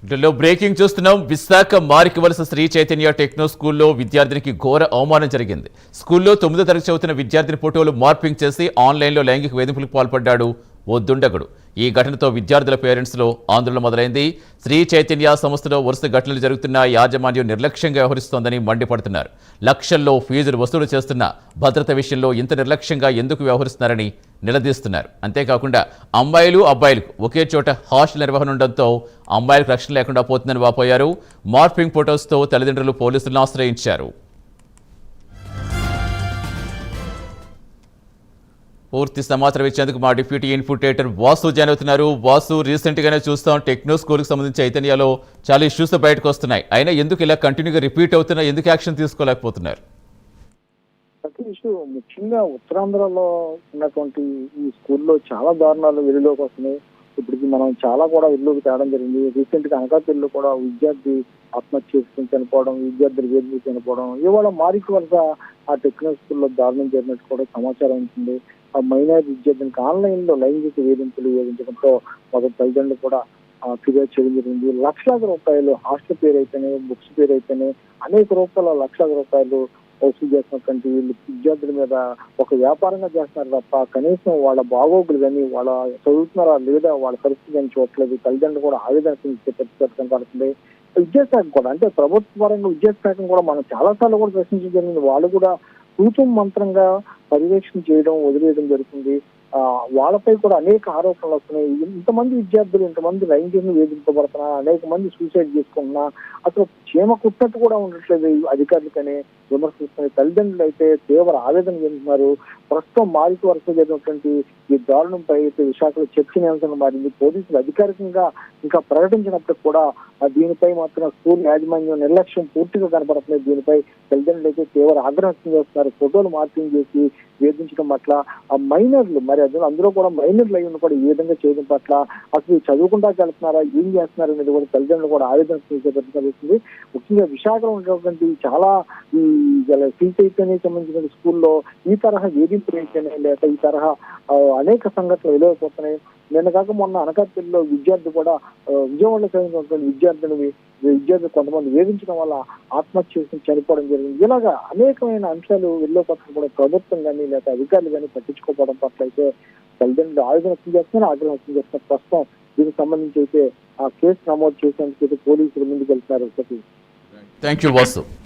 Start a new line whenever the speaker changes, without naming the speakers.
వీటిలో బ్రేకింగ్ చూస్తున్నాం. విశాఖ మారికవలస శ్రీ చైతన్య టెక్నో స్కూల్లో విద్యార్థినికి ఘోర అవమానం జరిగింది. స్కూల్లో 9వ తరగతి చదువుతున్న విద్యార్థిని ఫోటోలు మార్పింగ్ చేసి ఆన్లైన్లో లైంగిక వేధింపులకు పాల్పడ్డాడు ఓ దుండగుడు. ఈ ఘటనతో విద్యార్థుల పేరెంట్స్లో ఆందోళన మొదలైంది. శ్రీ చైతన్య సంస్థలో వరుస ఘటనలు జరుగుతున్న యాజమాన్యం నిర్లక్ష్యంగా వ్యవహరిస్తోందని మండిపడుతున్నారు. లక్షల్లో ఫీజులు వసూలు చేస్తున్న భద్రత విషయంలో ఇంత నిర్లక్ష్యంగా ఎందుకు వ్యవహరిస్తున్నారని నిలదీస్తున్నారు. అంతేకాకుండా అమ్మాయిలు అబ్బాయిలకు ఒకే చోట హాస్టల్ నిర్వహణ ఉండడంతో అమ్మాయిలకు రక్షణ లేకుండా పోతుందని వాపోయారు. మార్పింగ్ ఫొటోస్తో తల్లిదండ్రులు పోలీసులను ఆశ్రయించారు. పూర్తి సమాచారం ఇచ్చేందుకు మా deputy input editor Vasu join అవుతున్నారు. వాసు, రీసెంట్ గానే చూస్తాం టెక్నో స్కూల్కి సంబంధించి చైతన్యలో చాలా ఇష్యూస్ బయటకు వస్తున్నాయి. అయినా ఎందుకు ఇలా కంటిన్యూగా రిపీట్ అవుతున్నా, ఎందుకు యాక్షన్ తీసుకోలేకపోతున్నారు?
ప్రతి ఇష్యూ ముఖ్యంగా ఉత్తరాంధ్రలో ఉన్నటువంటి ఈ స్కూల్లో చాలా దారుణాలు వెలుగులోకి వస్తున్నాయి. ఇప్పటికి మనం చాలా కూడా వెలుగులోకి తేవడం జరిగింది. రీసెంట్ గా అనకాపల్లిలో కూడా విద్యార్థి ఆత్మహత్య చేసుకుని చనిపోవడం, విద్యార్థులు వేదిక చనిపోవడం, ఇవాళ మారికవలస ఆ టెక్నో స్కూల్లో దారుణం జరిగినట్టు కూడా సమాచారం ఉంటుంది. ఆ మైనారిటీ విద్యార్థులకు ఆన్లైన్ లో లైంగిక వేధింపులు వేధించడంతో మొదటి తల్లిదండ్రులు కూడా ఫిర్యాదు చేయడం జరిగింది. లక్షలాది రూపాయలు హాస్టల్ పేరు అయితేనే, బుక్స్ పేరు అయితేనే అనేక రూపాయల లక్షలాది రూపాయలు వసూలు చేస్తున్నటువంటి వీళ్ళు విద్యార్థుల మీద ఒక వ్యాపారంగా చేస్తున్నారు తప్ప కనీసం వాళ్ళ బాగోగులు కానీ, వాళ్ళ చదువుతున్నారా లేదా వాళ్ళ పరిస్థితి కానీ చూడట్లేదు. తల్లిదండ్రులు కూడా ఆవేదన చెందే పరిస్థితి కనపడుతుంది. విద్యాశాఖ కూడా, అంటే ప్రభుత్వ పరంగా విద్యాశాఖను కూడా మనం చాలా సార్లు కూడా ప్రశ్నించడం జరిగింది. వాళ్ళు కూడా తూతు మంత్రంగా పర్యవేక్షణ చేయడం, వదిలేయడం జరుగుతుంది. వాళ్ళపై కూడా అనేక ఆరోపణలు వస్తున్నాయి. ఇంతమంది విద్యార్థులు ఇంతమంది లైంగికంగా వేధింపబడుతున్నా, అనేక మంది సూసైడ్ చేసుకున్నా, అసలు చీమ కుట్టట్టు కూడా ఉండట్లేదు అధికారులకనే విమర్శిస్తున్నారు. తల్లిదండ్రులు అయితే తీవ్ర ఆవేదన చెందుతున్నారు. ప్రస్తుతం మారిక వరుస జరిగినటువంటి ఈ దారుణంపై అయితే విశాఖలో చర్చనీయాంశంగా మారింది. పోలీసులు అధికారికంగా ఇంకా ప్రకటించినప్పటికి కూడా దీనిపై మాత్రం స్కూల్ యాజమాన్యం నిర్లక్ష్యం పూర్తిగా కనపడట్లేదు. దీనిపై తల్లిదండ్రులు అయితే తీవ్ర ఆగ్రహం వ్యక్తం చేస్తున్నారు. ఫోటోలు మార్పింగ్ చేసి వేధించడం పట్ల ఆ మైనర్లు, మరి అందులో కూడా మైనర్లు అయ్యి కూడా ఈ విధంగా చేయడం పట్ల అసలు చదువుకుంటా వెళ్తున్నారా, ఏం చేస్తున్నారు అనేది కూడా తల్లిదండ్రులు కూడా ఆవేదన చేస్తుంది. ముఖ్యంగా విశాఖలో ఉన్నటువంటి చాలా ఈ శ్రీచైతన్య సంబంధించిన స్కూల్లో ఈ తరహా వేధింపులు అయితేనే, లేక ఈ తరహా అనేక సంఘటనలు వెలువైపోతున్నాయి. నిన్న కాక మొన్న అనకాపల్లిలో విద్యార్థి కూడా విజయవాడలో చదివినటువంటి విద్యార్థులు కొంతమంది వేధించడం వల్ల ఆత్మహత్య చేసుకుని చనిపోవడం జరిగింది. ఇలాగా అనేకమైన అంశాలు వెళ్ళిపోతున్న కూడా ప్రభుత్వం కానీ లేక అధికారులు కానీ పట్టించుకోవడం పట్ల అయితే తల్లిదండ్రులు ఆవేదన వ్యక్తం చేస్తున్నారు, ఆగ్రహం వ్యక్తం చేస్తున్నారు. ప్రస్తుతం దీనికి సంబంధించి అయితే ఆ కేసు నమోదు చేసేందుకు పోలీసులు ముందుకు వెళ్తున్నారు.
Thank you Vasu.